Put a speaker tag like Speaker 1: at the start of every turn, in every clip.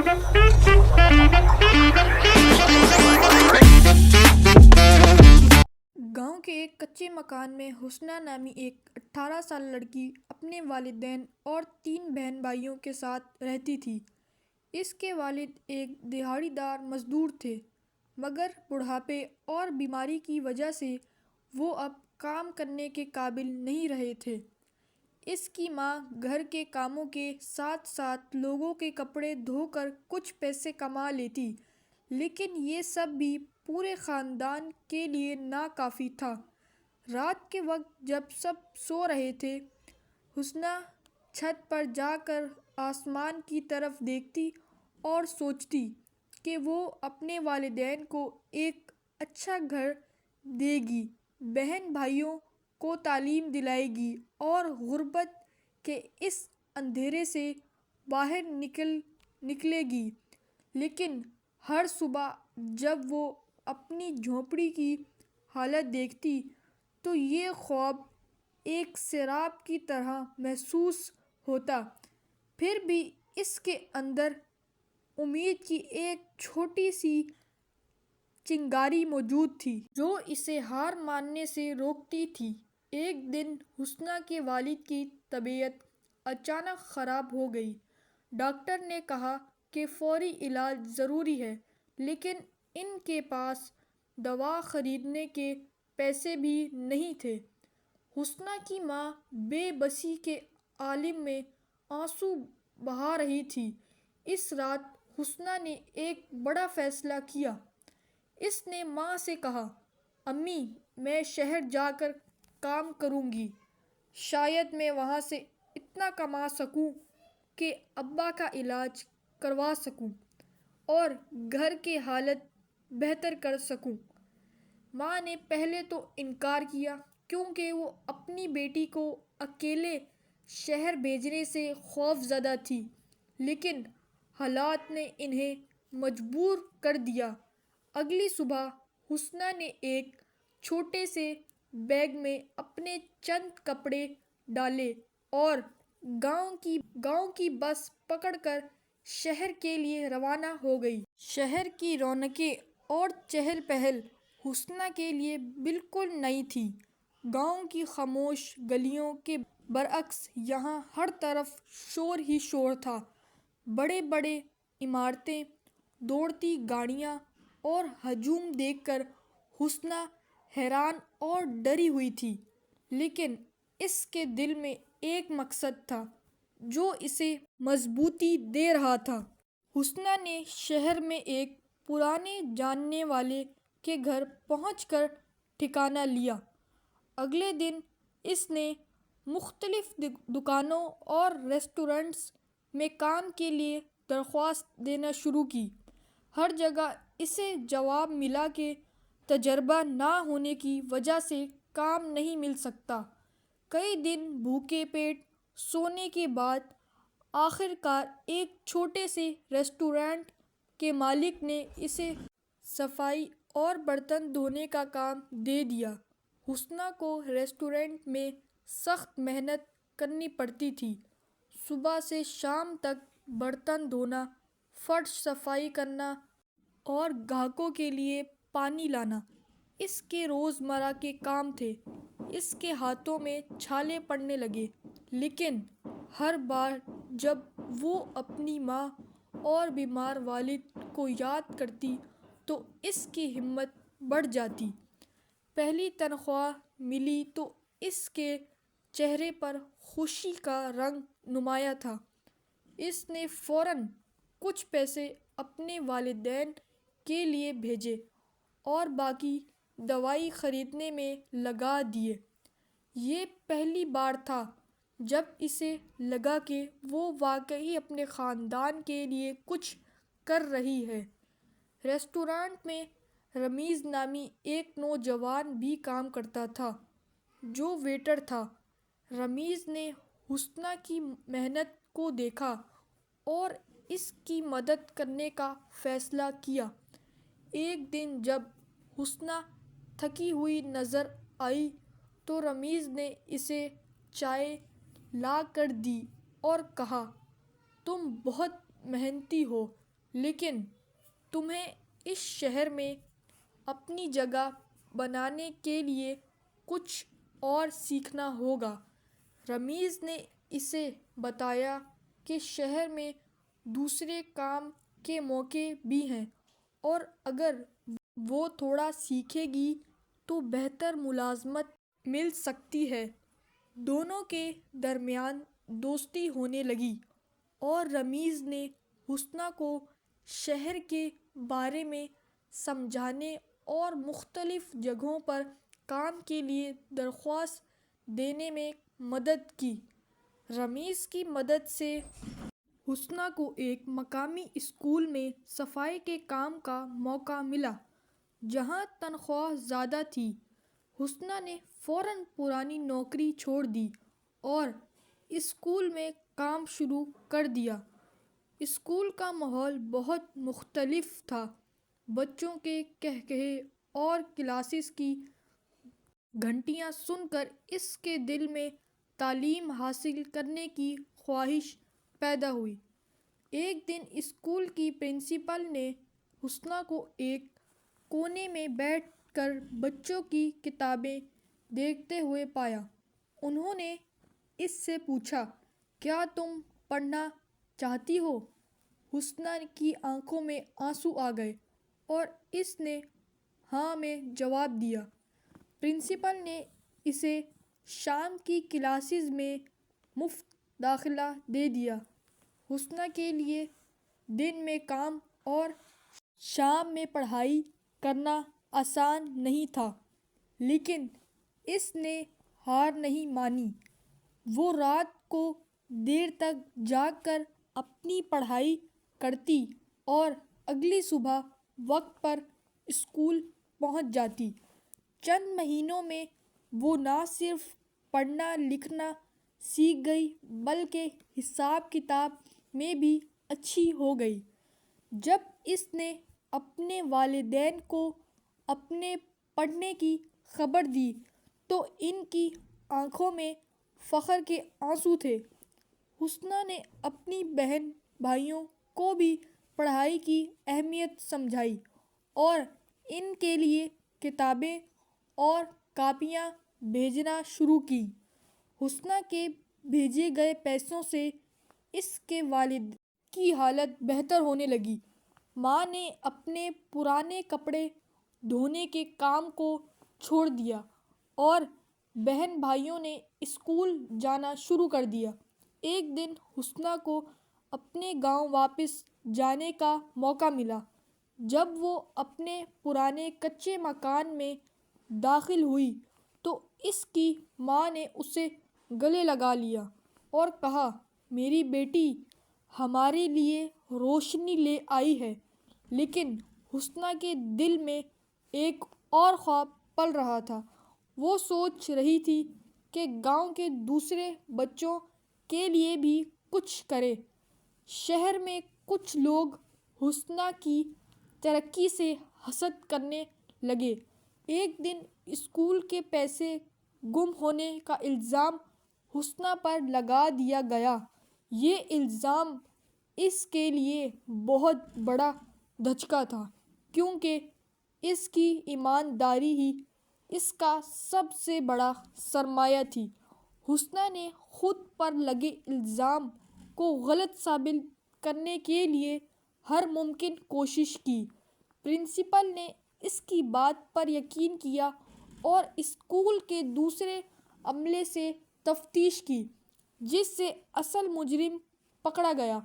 Speaker 1: گاؤں کے ایک کچے مکان میں حسنہ نامی ایک 18 سال لڑکی اپنے والدین اور 3 بہن بھائیوں کے ساتھ رہتی تھی۔ اس کے والد ایک دہاڑی دار مزدور تھے، مگر بڑھاپے اور بیماری کی وجہ سے وہ اب کام کرنے کے قابل نہیں رہے تھے۔ اس کی ماں گھر کے کاموں کے ساتھ ساتھ لوگوں کے کپڑے دھو کر کچھ پیسے کما لیتی، لیکن یہ سب بھی پورے خاندان کے لیے ناکافی تھا۔ رات کے وقت جب سب سو رہے تھے، حسنہ چھت پر جا کر آسمان کی طرف دیکھتی اور سوچتی کہ وہ اپنے والدین کو ایک اچھا گھر دے گی، بہن بھائیوں کو تعلیم دلائے گی اور غربت کے اس اندھیرے سے باہر نکلے گی۔ لیکن ہر صبح جب وہ اپنی جھونپڑی کی حالت دیکھتی تو یہ خواب ایک سیراب کی طرح محسوس ہوتا۔ پھر بھی اس کے اندر امید کی ایک چھوٹی سی چنگاری موجود تھی جو اسے ہار ماننے سے روکتی تھی۔ ایک دن حسنہ کے والد کی طبیعت اچانک خراب ہو گئی۔ ڈاکٹر نے کہا کہ فوری علاج ضروری ہے، لیکن ان کے پاس دوا خریدنے کے پیسے بھی نہیں تھے۔ حسنہ کی ماں بے بسی کے عالم میں آنسو بہا رہی تھی۔ اس رات حسنہ نے ایک بڑا فیصلہ کیا۔ اس نے ماں سے کہا، امی، میں شہر جا کر کام کروں گی۔ شاید میں وہاں سے اتنا کما سکوں کہ ابا کا علاج کروا سکوں اور گھر کی حالت بہتر کر سکوں۔ ماں نے پہلے تو انکار کیا، کیونکہ وہ اپنی بیٹی کو اکیلے شہر بھیجنے سے خوف زدہ تھی، لیکن حالات نے انہیں مجبور کر دیا۔ اگلی صبح حسنہ نے ایک چھوٹے سے بیگ میں اپنے چند کپڑے ڈالے اور گاؤں کی بس پکڑ کر شہر کے لیے روانہ ہو گئی۔ شہر کی رونقیں اور چہل پہل حسنہ کے لیے بالکل نئی تھی۔ گاؤں کی خاموش گلیوں کے برعکس یہاں ہر طرف شور ہی شور تھا۔ بڑے بڑے عمارتیں، دوڑتی گاڑیاں اور ہجوم دیکھ کر حسنہ حیران اور ڈری ہوئی تھی، لیکن اس کے دل میں ایک مقصد تھا جو اسے مضبوطی دے رہا تھا۔ حسنہ نے شہر میں ایک پرانے جاننے والے کے گھر پہنچ کر ٹھکانہ لیا۔ اگلے دن اس نے مختلف دکانوں اور ریسٹورانٹس میں کام کے لیے درخواست دینا شروع کی۔ ہر جگہ اسے جواب ملا کہ تجربہ نہ ہونے کی وجہ سے کام نہیں مل سکتا۔ کئی دن بھوکے پیٹ سونے کے بعد آخر کار ایک چھوٹے سے ریسٹورانٹ کے مالک نے اسے صفائی اور برتن دھونے کا کام دے دیا۔ حسنہ کو ریسٹورانٹ میں سخت محنت کرنی پڑتی تھی۔ صبح سے شام تک برتن دھونا، فرش صفائی کرنا اور گاہکوں کے لیے پانی لانا اس کے روزمرہ کے کام تھے۔ اس کے ہاتھوں میں چھالے پڑنے لگے، لیکن ہر بار جب وہ اپنی ماں اور بیمار والد کو یاد کرتی تو اس کی ہمت بڑھ جاتی۔ پہلی تنخواہ ملی تو اس کے چہرے پر خوشی کا رنگ نمایاں تھا۔ اس نے فوراً کچھ پیسے اپنے والدین کے لیے بھیجے اور باقی دوائی خریدنے میں لگا دیے۔ یہ پہلی بار تھا جب اسے لگا کہ وہ واقعی اپنے خاندان کے لیے کچھ کر رہی ہے۔ ریسٹورانٹ میں رمیز نامی ایک نوجوان بھی کام کرتا تھا جو ویٹر تھا۔ رمیز نے حسنہ کی محنت کو دیکھا اور اس کی مدد کرنے کا فیصلہ کیا۔ ایک دن جب حسنہ تھکی ہوئی نظر آئی تو رمیز نے اسے چائے لا کر دی اور کہا، تم بہت محنتی ہو، لیکن تمہیں اس شہر میں اپنی جگہ بنانے کے لیے کچھ اور سیکھنا ہوگا۔ رمیز نے اسے بتایا کہ شہر میں دوسرے کام کے مواقع بھی ہیں اور اگر وہ تھوڑا سیکھے گی تو بہتر ملازمت مل سکتی ہے۔ دونوں کے درمیان دوستی ہونے لگی اور رمیز نے حسنہ کو شہر کے بارے میں سمجھانے اور مختلف جگہوں پر کام کے لیے درخواست دینے میں مدد کی۔ رمیز کی مدد سے حسنہ کو ایک مقامی اسکول میں صفائی کے کام کا موقع ملا جہاں تنخواہ زیادہ تھی۔ حسنہ نے فوراً پرانی نوکری چھوڑ دی اور اسکول میں کام شروع کر دیا۔ اسکول کا ماحول بہت مختلف تھا۔ بچوں کے کہکہے اور کلاسز کی گھنٹیاں سن کر اس کے دل میں تعلیم حاصل کرنے کی خواہش پیدا ہوئی۔ ایک دن اسکول کی پرنسپل نے حسنہ کو ایک کونے میں بیٹھ کر بچوں کی کتابیں دیکھتے ہوئے پایا۔ انہوں نے اس سے پوچھا، کیا تم پڑھنا چاہتی ہو؟ حسنہ کی آنکھوں میں آنسو آ گئے اور اس نے ہاں میں جواب دیا۔ پرنسپل نے اسے شام کی کلاسز میں مفت داخلہ دے دیا۔ حسنہ کے لیے دن میں کام اور شام میں پڑھائی کرنا آسان نہیں تھا، لیکن اس نے ہار نہیں مانی۔ وہ رات کو دیر تک جاگ کر اپنی پڑھائی کرتی اور اگلی صبح وقت پر اسکول پہنچ جاتی۔ چند مہینوں میں وہ نہ صرف پڑھنا لکھنا سیکھ گئی بلکہ حساب کتاب میں بھی اچھی ہو گئی۔ جب اس نے اپنے والدین کو اپنے پڑھنے کی خبر دی تو ان کی آنکھوں میں فخر کے آنسو تھے۔ حسنہ نے اپنی بہن بھائیوں کو بھی پڑھائی کی اہمیت سمجھائی اور ان کے لیے کتابیں اور کاپیاں بھیجنا شروع کی۔ حسنہ کے بھیجے گئے پیسوں سے اس کے والد کی حالت بہتر ہونے لگی۔ ماں نے اپنے پرانے کپڑے دھونے کے کام کو چھوڑ دیا اور بہن بھائیوں نے اسکول جانا شروع کر دیا۔ ایک دن حسنہ کو اپنے گاؤں واپس جانے کا موقع ملا۔ جب وہ اپنے پرانے کچے مکان میں داخل ہوئی تو اس کی ماں نے اسے گلے لگا لیا اور کہا، میری بیٹی ہمارے لیے روشنی لے آئی ہے۔ لیکن حسنہ کے دل میں ایک اور خواب پل رہا تھا۔ وہ سوچ رہی تھی کہ گاؤں کے دوسرے بچوں کے لیے بھی کچھ کرے۔ شہر میں کچھ لوگ حسنہ کی ترقی سے حسد کرنے لگے۔ ایک دن اسکول کے پیسے گم ہونے کا الزام حسنہ پر لگا دیا گیا۔ یہ الزام اس کے لیے بہت بڑا دھچکا تھا کیونکہ اس کی ایمانداری ہی اس کا سب سے بڑا سرمایہ تھی۔ حسنہ نے خود پر لگے الزام کو غلط ثابت کرنے کے لیے ہر ممکن کوشش کی۔ پرنسپل نے اس کی بات پر یقین کیا اور اسکول کے دوسرے عملے سے تفتیش کی جس سے اصل مجرم پکڑا گیا۔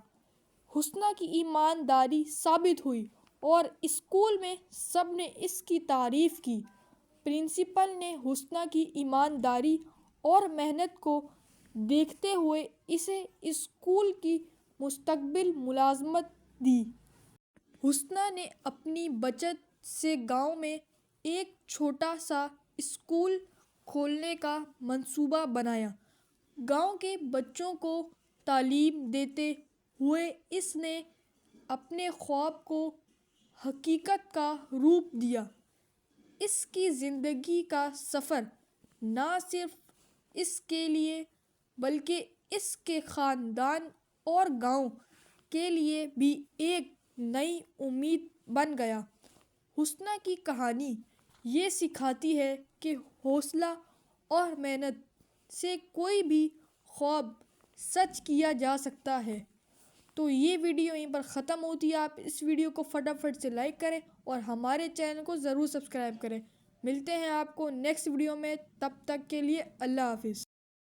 Speaker 1: حسنہ کی ایمانداری ثابت ہوئی اور اسکول میں سب نے اس کی تعریف کی۔ پرنسپل نے حسنہ کی ایمانداری اور محنت کو دیکھتے ہوئے اسے اسکول کی مستقل ملازمت دی۔ حسنہ نے اپنی بچت سے گاؤں میں ایک چھوٹا سا اسکول کھولنے کا منصوبہ بنایا۔ گاؤں کے بچوں کو تعلیم دیتے ہوئے اس نے اپنے خواب کو حقیقت کا روپ دیا۔ اس کی زندگی کا سفر نہ صرف اس کے لیے بلکہ اس کے خاندان اور گاؤں کے لیے بھی ایک نئی امید بن گیا۔ حسنہ کی کہانی یہ سکھاتی ہے کہ حوصلہ اور محنت سے کوئی بھی خواب سچ کیا جا سکتا ہے۔ تو یہ ویڈیو یہیں پر ختم ہوتی ہے۔ آپ اس ویڈیو کو فٹافٹ سے لائک کریں اور ہمارے چینل کو ضرور سبسکرائب کریں۔ ملتے ہیں آپ کو نیکسٹ ویڈیو میں، تب تک کے لیے اللہ حافظ۔